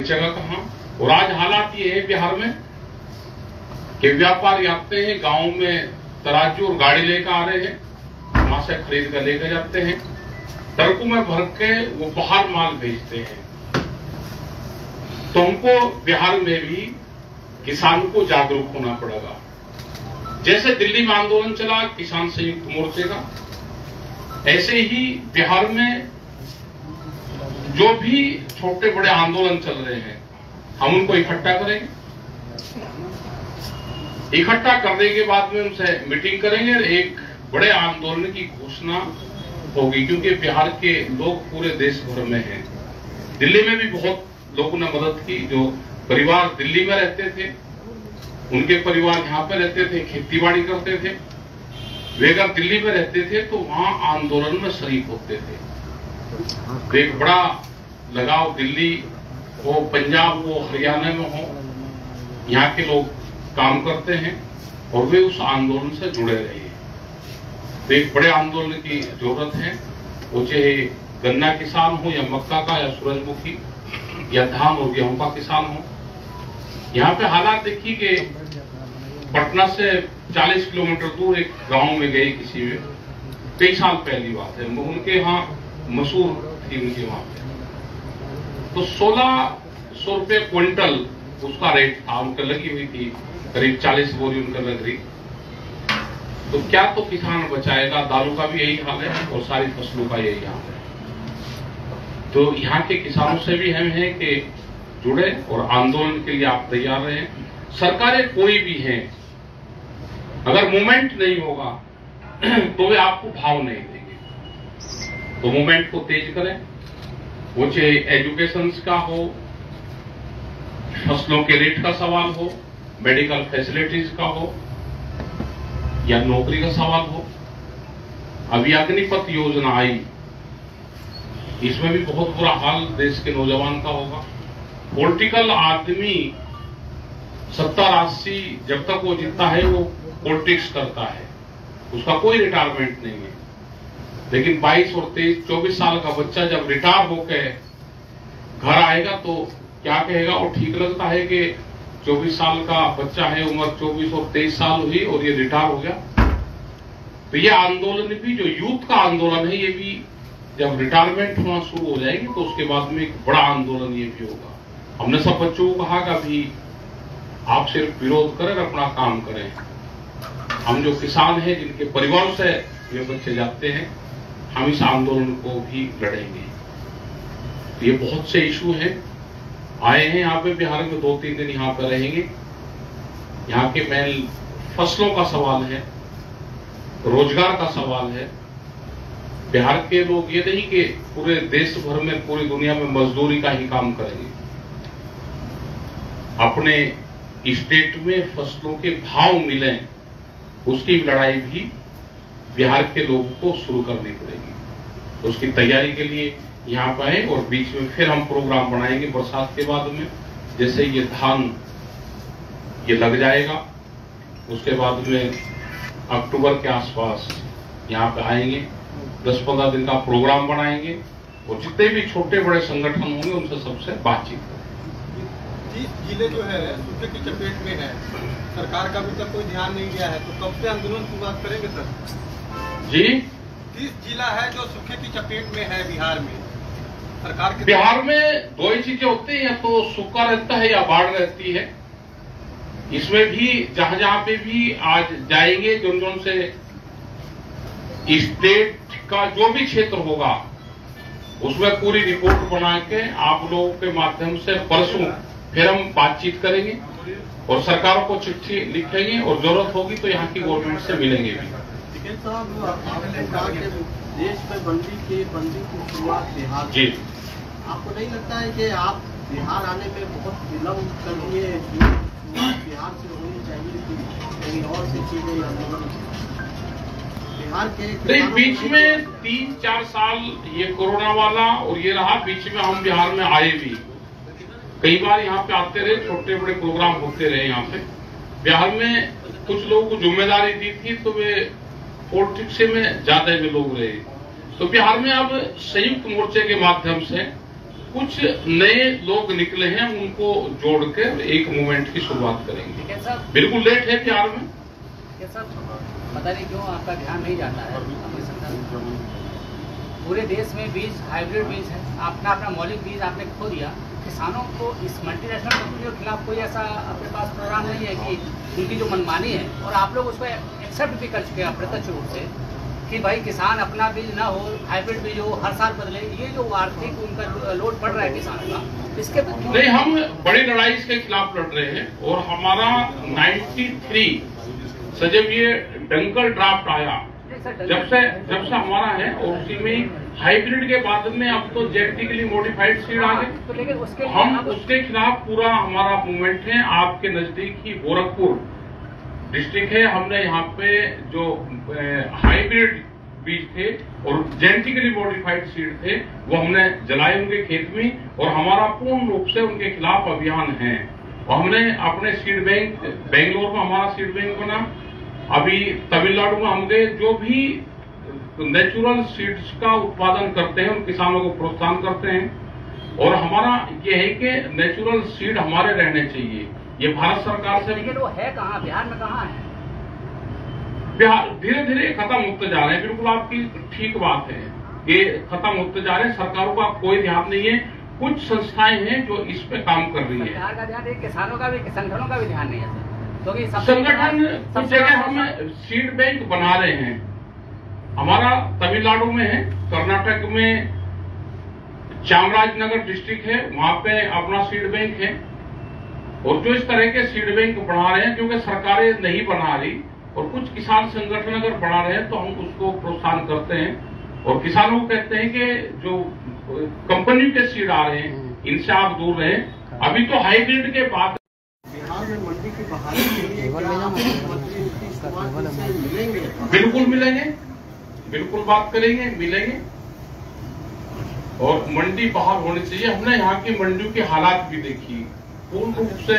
जगह कहाँ। और आज हालात ये है बिहार में कि व्यापारी आते हैं गांव में तराजू और गाड़ी लेकर आ रहे हैं, वहां से खरीद कर लेकर जाते हैं, ट्रकों में भर के वो बाहर माल भेजते हैं। तो हमको बिहार में भी किसान को जागरूक होना पड़ेगा। जैसे दिल्ली में आंदोलन चला किसान संयुक्त मोर्चे का, ऐसे ही बिहार में जो भी छोटे बड़े आंदोलन चल रहे हैं हम उनको इकट्ठा करेंगे। इकट्ठा करने के बाद में उनसे मीटिंग करेंगे और एक बड़े आंदोलन की घोषणा होगी, क्योंकि बिहार के लोग पूरे देश भर में हैं। दिल्ली में भी बहुत लोगों ने मदद की, जो परिवार दिल्ली में रहते थे उनके परिवार यहां पे रहते थे, खेतीबाड़ी करते थे, वे अगर दिल्ली में रहते थे तो वहां आंदोलन में शरीक होते थे। तो एक बड़ा लगाव दिल्ली हो, पंजाब हो, हरियाणा में हो, यहाँ के लोग काम करते हैं और वे उस आंदोलन से जुड़े रहे हैं। तो एक बड़े आंदोलन की जरूरत है, वो चाहे गन्ना किसान हो या मक्का का या सूरजमुखी या धान और गेहूं का किसान हो। यहाँ पे हालात देखिए कि पटना से 40 किलोमीटर दूर एक गांव में गए किसी में, कई साल पहली बात है, उनके यहाँ मसूर थी उनके वहां पे, तो 1600 रुपये क्विंटल उसका रेट था, उनका लगी हुई थी करीब 40 बोरी उनका लग रही। तो क्या तो किसान बचाएगा, दालों का भी यही हाल है और सारी फसलों का यही हाल है। तो यहाँ के किसानों से भी हम हैं कि जुड़े और आंदोलन के लिए आप तैयार रहें। सरकारें कोई भी हैं, अगर मूवमेंट नहीं होगा तो वे आपको भाव नहीं देंगे। तो मूवमेंट को तेज करें, वो चाहे एजुकेशन का हो, फसलों के रेट का सवाल हो, मेडिकल फैसिलिटीज का हो या नौकरी का सवाल हो। अभी अग्निपथ योजना आई, इसमें भी बहुत बुरा हाल देश के नौजवान का होगा। पॉलिटिकल आदमी 70-80 जब तक वो जीतता है वो पॉलिटिक्स करता है, उसका कोई रिटायरमेंट नहीं है। लेकिन 22 और 23, 24 साल का बच्चा जब रिटायर होकर घर आएगा तो क्या कहेगा, और ठीक लगता है कि 24 साल का बच्चा है, उम्र 24 और 23 साल हुई और ये रिटायर हो गया। तो ये आंदोलन भी जो यूथ का आंदोलन है, ये भी जब रिटायरमेंट होना शुरू हो जाएगी तो उसके बाद में एक बड़ा आंदोलन ये भी होगा। हमने सब बच्चों को कहा कि अभी आप सिर्फ विरोध करें, अपना काम करें। हम जो किसान हैं जिनके परिवार से ये बच्चे जाते हैं, हम इस आंदोलन को भी लड़ेंगे। ये बहुत से इशू हैं, आए हैं यहाँ पे बिहार में, 2-3 दिन यहाँ पे रहेंगे। यहाँ के मेन फसलों का सवाल है, रोजगार का सवाल है। बिहार के लोग ये नहीं कि पूरे देश भर में, पूरी दुनिया में मजदूरी का ही काम करेंगे। अपने स्टेट में फसलों के भाव मिलें, उसकी लड़ाई भी बिहार के लोगों को शुरू करनी पड़ेगी। उसकी तैयारी के लिए यहाँ पे आए और बीच में फिर हम प्रोग्राम बनाएंगे बरसात के बाद में। जैसे ये धान ये लग जाएगा, उसके बाद में अक्टूबर के आसपास यहाँ पे आएंगे, 10-15 दिन का प्रोग्राम बनाएंगे और जितने भी छोटे बड़े संगठन होंगे उनसे सबसे बातचीत करेंगे। 30 जिले जो है सूखे की चपेट में है, सरकार का अभी तक कोई ध्यान नहीं दिया है, तो कब से आंदोलन की बात करेंगे सर जी? 30 जिला है जो सूखे की चपेट में है बिहार में, सरकार के बिहार में 2 ही चीजें होती है, या तो सूखा रहता है या बाढ़ रहती है। इसमें भी जहां जहां पे भी आज जाएंगे, जोन से स्टेट का जो भी क्षेत्र होगा उसमें पूरी रिपोर्ट बना के आप लोगों के माध्यम से परसों फिर हम बातचीत करेंगे और सरकारों को चिट्ठी लिखेंगे और जरूरत होगी तो यहाँ की गवर्नमेंट से मिलेंगे भी। देश में बंदी की शुरुआत बिहार जी, आपको नहीं लगता है कि आप बिहार आने में बहुत विलम्ब कर लिए? बिहार से होनी चाहिए कि कहीं और से चीजें आंदोलन बिहार के नहीं, बीच में 3-4 साल ये कोरोना वाला और ये रहा, बीच में हम बिहार में आए भी, कई बार यहाँ पे आते रहे, छोटे बड़े प्रोग्राम होते रहे। यहाँ पे बिहार में कुछ लोगों को जिम्मेदारी दी थी तो वे पॉलिटिक्स में ज्यादा में लोग रहे। तो बिहार में अब संयुक्त मोर्चे के माध्यम से कुछ नए लोग निकले हैं, उनको जोड़कर एक मूवमेंट की शुरुआत करेंगे। बिल्कुल लेट है बिहार में। पता नहीं क्यों आपका ध्यान नहीं जाता है। पूरे देश में बीज हाइब्रिड बीज है, अपना मौलिक बीज आपने खो दिया। किसानों को इस मल्टीनेशनल कंपनी के खिलाफ कोई ऐसा अपने पास प्रोग्राम नहीं है कि उनकी जो मनमानी है, और आप लोग उसको एक्सेप्ट भी कर चुके हैं अप्रत्यक्ष रूप से कि भाई किसान अपना बीज ना हो, हाइब्रिड बीज हो, हर साल बदले। ये जो आर्थिक उनका लोड पड़ रहा है किसानों का, इसके तो नहीं, हम बड़ी लड़ाई इसके खिलाफ लड़ रहे हैं। और हमारा 93 से जब ये डंकल ड्राफ्ट आया, जब से हमारा है, और उसी में हाइब्रिड के बाद में अब तो जेनेटिकली मॉडिफाइड सीड आ गए। हम उसके खिलाफ पूरा हमारा मूवमेंट है। आपके नजदीक ही गोरखपुर डिस्ट्रिक्ट है, हमने यहाँ पे जो हाइब्रिड बीज थे और जेनेटिकली मॉडिफाइड सीड थे वो हमने जलाए उनके खेत में, और हमारा पूर्ण रूप से उनके खिलाफ अभियान है। और हमने अपने सीड बैंक, बेंगलोर में हमारा सीड बैंक बना, अभी तमिलनाडु में हम गए, जो भी नेचुरल सीड्स का उत्पादन करते हैं उन किसानों को प्रोत्साहन करते हैं। और हमारा ये है कि नेचुरल सीड हमारे रहने चाहिए। ये भारत सरकार से, लेकिन वो है कहाँ, बिहार में कहाँ है? बिहार धीरे धीरे खत्म होते जा रहे हैं। बिल्कुल आपकी ठीक बात है, ये खत्म होते जा रहे हैं। सरकारों का कोई ध्यान नहीं है, कुछ संस्थाएं हैं जो इस पे काम कर रही है। सरकार का ध्यान है, किसानों का भी, संगठनों का भी ध्यान नहीं है। क्योंकि संगठन कुछ जगह हम सीड बैंक बना रहे हैं। हमारा तमिलनाडु में है, कर्नाटक में चामराजनगर डिस्ट्रिक्ट है, वहां पे अपना सीड बैंक है। और जो इस तरह के सीड बैंक बना रहे हैं, क्योंकि सरकारें नहीं बना रही और कुछ किसान संगठन अगर बना रहे हैं तो हम उसको प्रोत्साहन करते हैं। और किसानों को कहते हैं कि जो कंपनी के सीड आ रहे हैं इनसे आप दूर रहें। अभी तो हाइब्रिड के बाद बिहार में मंडी की बहाली के लिए क्या मुख्यमंत्री नीतीश कुमार से मिलेंगे? बिल्कुल मिलेंगे, बिल्कुल बात करेंगे, मिलेंगे। और मंडी बाहर होनी चाहिए। हमने यहाँ की मंडियों की हालात भी देखी, पूर्ण रूप से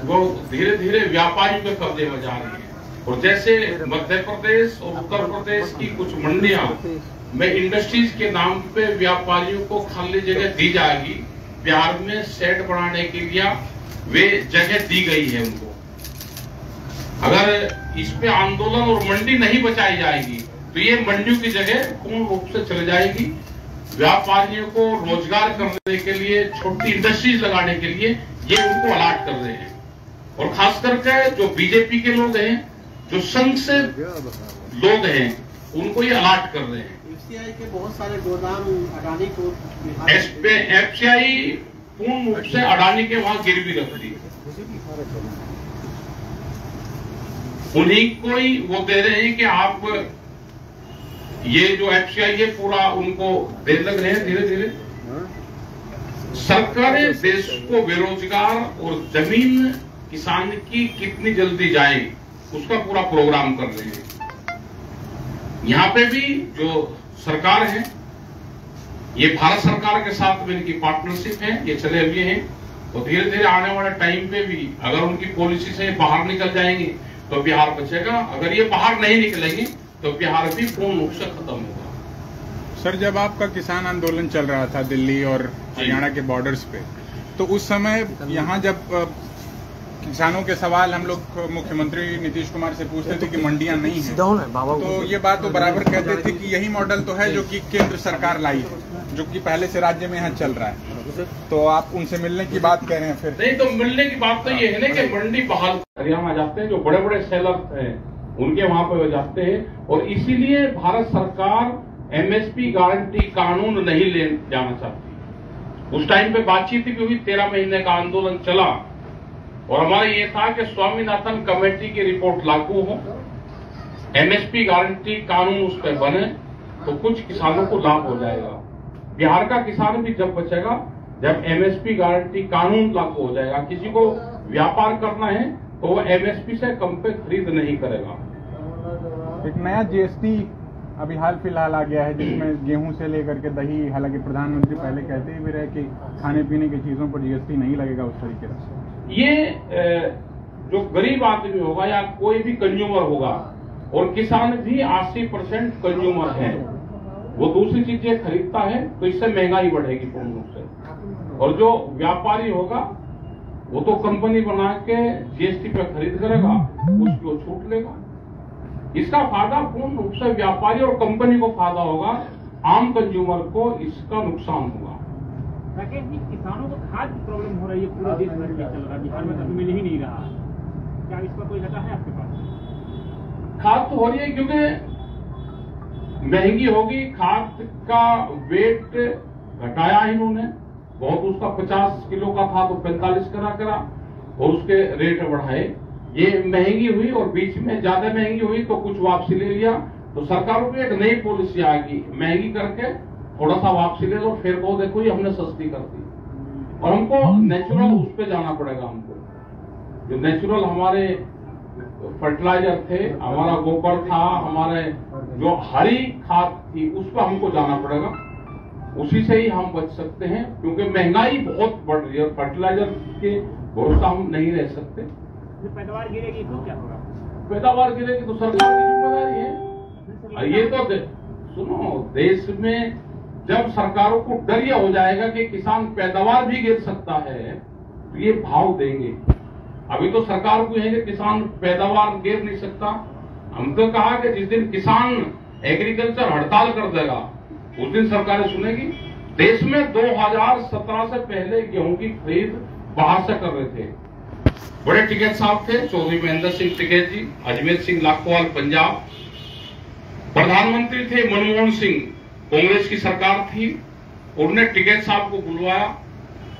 वो धीरे धीरे व्यापारियों के कब्जे में जा रही है। और जैसे मध्य प्रदेश और उत्तर प्रदेश की कुछ मंडियां में इंडस्ट्रीज के नाम पे व्यापारियों को खाली जगह दी जाएगी, बिहार में शेड बनाने के लिए वे जगह दी गई है उनको। अगर इस पे आंदोलन और मंडी नहीं बचाई जाएगी तो ये मंडियों की जगह पूर्ण रूप से चले जाएगी। व्यापारियों को रोजगार करने के लिए, छोटी इंडस्ट्रीज लगाने के लिए ये उनको अलाट कर रहे हैं। और खास करके जो बीजेपी के लोग हैं, जो संघ से लोग हैं, उनको ये अलाट कर रहे हैं। एफसीआई के बहुत सारे गोदाम अडानी को, एफसीआई पूर्ण रूप से अडानी के वहां गिरवी रख दी, उन्हीं को ही वो दे रहे हैं कि आप ये जो एफसीआई है पूरा उनको दे लग रहे हैं धीरे धीरे। सरकारें देश को बेरोजगार और जमीन किसान की कितनी जल्दी जाए उसका पूरा प्रोग्राम कर रहे हैं। यहाँ पे भी जो सरकार है, ये भारत सरकार के साथ में इनकी पार्टनरशिप है, ये चले हुए हैं। तो धीरे धीरे आने वाले टाइम पे भी अगर उनकी पॉलिसी से बाहर निकल जाएंगे तो बिहार बचेगा। अगर ये बाहर नहीं निकलेंगे तो बिहार भी पूर्ण रूप से खत्म होगा। सर, जब आपका किसान आंदोलन चल रहा था दिल्ली और हरियाणा के बॉर्डर्स पे, तो उस समय यहाँ जब किसानों के सवाल हम लोग मुख्यमंत्री नीतीश कुमार से पूछते थे कि मंडियां नहीं हैं, तो ये बात तो बराबर कहते थे कि यही मॉडल तो है जो कि केंद्र सरकार लाई है, जो कि पहले से राज्य में यहाँ चल रहा है। तो आप उनसे मिलने की बात कह रहे हैं फिर? नहीं, तो मिलने की बात तो ये है ना कि मंडी बहाल हरियाणा जाते हैं, जो बड़े बड़े सेलर हैं उनके वहां पे वो जाते हैं। और इसीलिए भारत सरकार एमएसपी गारंटी कानून नहीं ले जाना चाहती। उस टाइम पे बातचीत भी हुई, 13 महीने का आंदोलन चला और हमारा ये था कि स्वामीनाथन कमेटी की रिपोर्ट लागू हो, एमएसपी गारंटी कानून उस पर बने तो कुछ किसानों को लाभ हो जाएगा। बिहार का किसान भी जब बचेगा जब एमएसपी गारंटी कानून लागू हो जाएगा। किसी को व्यापार करना है तो वो एमएसपी से कम पे खरीद नहीं करेगा। एक नया जीएसटी अभी हाल फिलहाल आ गया है, जिसमें गेहूं से लेकर के दही, हालांकि प्रधानमंत्री पहले कहते ही भी रहे कि खाने पीने की चीजों पर जीएसटी नहीं लगेगा उस तरीके से। ये जो गरीब आदमी होगा या कोई भी कंज्यूमर होगा, और किसान भी 80% कंज्यूमर है, वो दूसरी चीजें खरीदता है तो इससे महंगाई बढ़ेगी पूर्ण रूप से। और जो व्यापारी होगा वो तो कंपनी बना के जीएसटी पे खरीद करेगा, उसको छूट लेगा। इसका फायदा पूर्ण रूप से व्यापारी और कंपनी को फायदा होगा, आम कंज्यूमर को इसका नुकसान होगा। राकेश जी, किसानों को खाद की प्रॉब्लम हो रही है, पूरे देश में चल रहा है, बिहार में तो मिल ही नहीं रहा, क्या इसका कोई डाटा है आपके पास? खाद तो हो रही है क्योंकि महंगी होगी। खाद का वेट घटाया इन्होंने बहुत, उसका 50 किलो का था तो 45 करा और उसके रेट बढ़ाए। ये महंगी हुई और बीच में ज्यादा महंगी हुई तो कुछ वापसी ले लिया, तो सरकारों की एक नई पॉलिसी आ गई, महंगी करके थोड़ा सा वापसी ले लो, फिर वो देखो ये हमने सस्ती कर दी। और हमको नेचुरल उस पर जाना पड़ेगा। हमको जो नेचुरल हमारे फर्टिलाइजर थे, हमारा गोबर था, हमारे जो हरी खाद थी, उस पर हमको जाना पड़ेगा। उसी से ही हम बच सकते हैं, क्योंकि महंगाई बहुत बढ़ रही है। फर्टिलाइजर के भरोसा हम नहीं रह सकते। पैदावार गिरेगी तो क्या होगा? पैदावार गिरेगी तो सरकार की जिम्मेदारी है। ये तो सुनो, देश में जब सरकारों को डर यह हो जाएगा कि किसान पैदावार भी गिर सकता है तो ये भाव देंगे। अभी तो सरकार को है कि किसान पैदावार गिर नहीं सकता। हम तो कहा कि जिस दिन किसान एग्रीकल्चर हड़ताल कर देगा उस दिन सरकारें सुनेगी। देश में 2017 से पहले गेहूं की खरीद बाहर से कर रहे थे। बड़े टिकैत साहब थे, चौधरी महेंद्र सिंह टिकैत जी, अजमेर सिंह लाखोवाल पंजाब। प्रधानमंत्री थे मनमोहन सिंह, कांग्रेस की सरकार थी। उन्होंने टिकैत साहब को बुलवाया,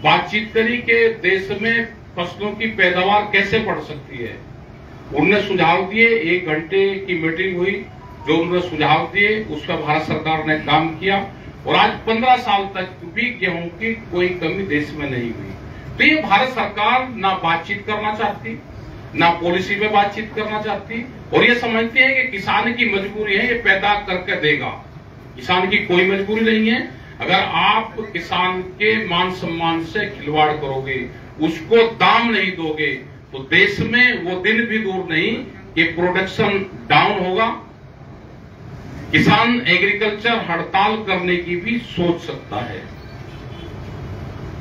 बातचीत करी कि देश में फसलों की पैदावार कैसे बढ़ सकती है। उन्होंने सुझाव दिए, 1 घंटे की मीटिंग हुई, जो उन्होंने सुझाव दिए उस पर भारत सरकार ने काम किया और आज 15 साल तक भी गेहूं की कोई कमी देश में नहीं हुई। तो ये भारत सरकार ना बातचीत करना चाहती, ना पॉलिसी पे बातचीत करना चाहती, और ये समझती है कि किसान की मजबूरी है, ये पैदा करके देगा। किसान की कोई मजबूरी नहीं है। अगर आप किसान के मान सम्मान से खिलवाड़ करोगे, उसको दाम नहीं दोगे, तो देश में वो दिन भी दूर नहीं कि प्रोडक्शन डाउन होगा। किसान एग्रीकल्चर हड़ताल करने की भी सोच सकता है।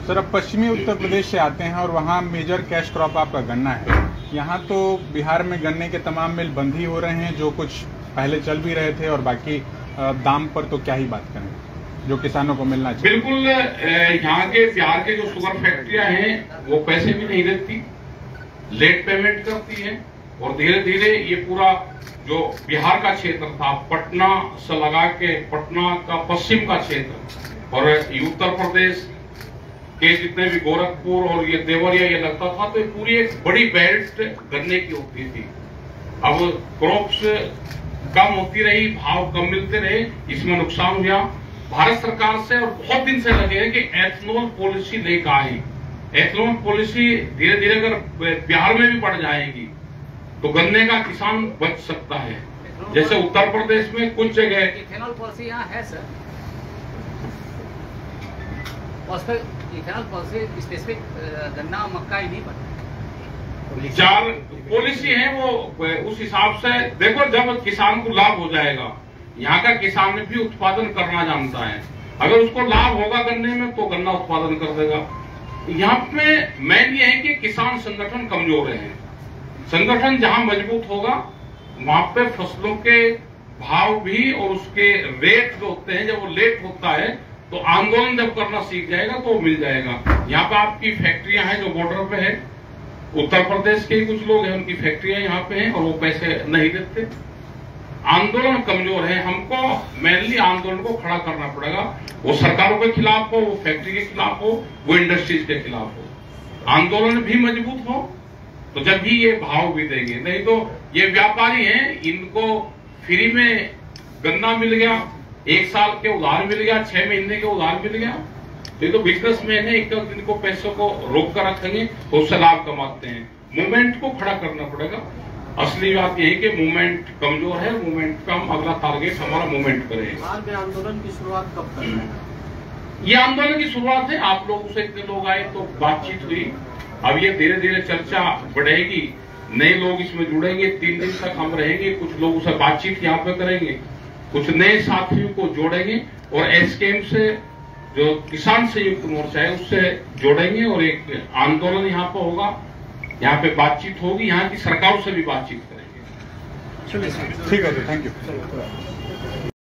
सर, अब पश्चिमी उत्तर प्रदेश से आते हैं और वहाँ मेजर कैश क्रॉप आपका गन्ना है। यहाँ तो बिहार में गन्ने के तमाम मिल बंद ही हो रहे हैं, जो कुछ पहले चल भी रहे थे, और बाकी दाम पर तो क्या ही बात करें, जो किसानों को मिलना चाहिए। बिल्कुल, यहाँ के बिहार के जो शुगर फैक्ट्रियां हैं वो पैसे भी नहीं देती, लेट पेमेंट करती है, और धीरे धीरे ये पूरा जो बिहार का क्षेत्र था, पटना से लगा के पटना का पश्चिम का क्षेत्र और उत्तर प्रदेश के जितने भी गोरखपुर और ये देवरिया ये लगता था, तो ये पूरी एक बड़ी बेल्ट गन्ने की होती थी। अब क्रॉप्स कम होती रही, भाव कम मिलते रहे, इसमें नुकसान हुआ। भारत सरकार से और बहुत दिन से लगे हैं कि एथनॉल पॉलिसी लेकर आए। एथनॉल पॉलिसी धीरे धीरे अगर बिहार में भी बढ़ जाएगी तो गन्ने का किसान बच सकता है। जैसे उत्तर प्रदेश में कुछ जगह इथेनॉल पॉलिसी यहाँ है सर, उस पर इथेनॉल पॉलिसी स्पेसिफिक गन्ना मक्का ही नहीं बनता। 4 पॉलिसी है वो उस हिसाब से देखो, जब किसान को लाभ हो जाएगा, यहाँ का किसान भी उत्पादन करना जानता है, अगर उसको लाभ होगा गन्ने में तो गन्ना उत्पादन कर देगा। यहाँ पे मेन ये है कि किसान संगठन कमजोर है। संगठन जहां मजबूत होगा वहां पे फसलों के भाव भी और उसके रेट जो होते हैं, जब वो लेट होता है तो आंदोलन जब करना सीख जाएगा तो मिल जाएगा। यहाँ पे आपकी फैक्ट्रियां हैं जो बॉर्डर पे है, उत्तर प्रदेश के कुछ लोग हैं, उनकी फैक्ट्रियां यहाँ पे हैं और वो पैसे नहीं देते। आंदोलन कमजोर है, हमको मेनली आंदोलन को खड़ा करना पड़ेगा। वो सरकारों के खिलाफ हो, वो फैक्ट्री के खिलाफ हो, वो इंडस्ट्रीज के खिलाफ हो। आंदोलन भी मजबूत हो तो जब भी ये भाव भी देंगे, नहीं तो ये व्यापारी हैं, इनको फ्री में गन्ना मिल गया, 1 साल के उधार मिल गया, 6 महीने के उधार मिल गया, तो ये तो बिजनेसमैन है, इनको पैसों को रोक कर रखेंगे तो उससे लाभ कमाते हैं। मूवमेंट को खड़ा करना पड़ेगा। असली बात यही कि मूवमेंट कमजोर है, मूवमेंट का अगला टारगेट हमारा मूवमेंट करेगा। बिहार में आंदोलन की शुरुआत कब करना है? ये आंदोलन की शुरुआत है, आप लोगों से इतने लोग आए तो बातचीत हुई, अब ये धीरे धीरे चर्चा बढ़ेगी, नए लोग इसमें जुड़ेंगे, 3 दिन तक हम रहेंगे, कुछ लोगों से बातचीत यहाँ पे करेंगे। कुछ नए साथियों को जोड़ेंगे और एसकेएम से जो किसान संयुक्त मोर्चा है उससे जोड़ेंगे और एक आंदोलन यहाँ पर होगा, यहाँ पे बातचीत होगी, यहाँ की सरकारों से भी बातचीत करेंगे। ठीक है, थैंक यू।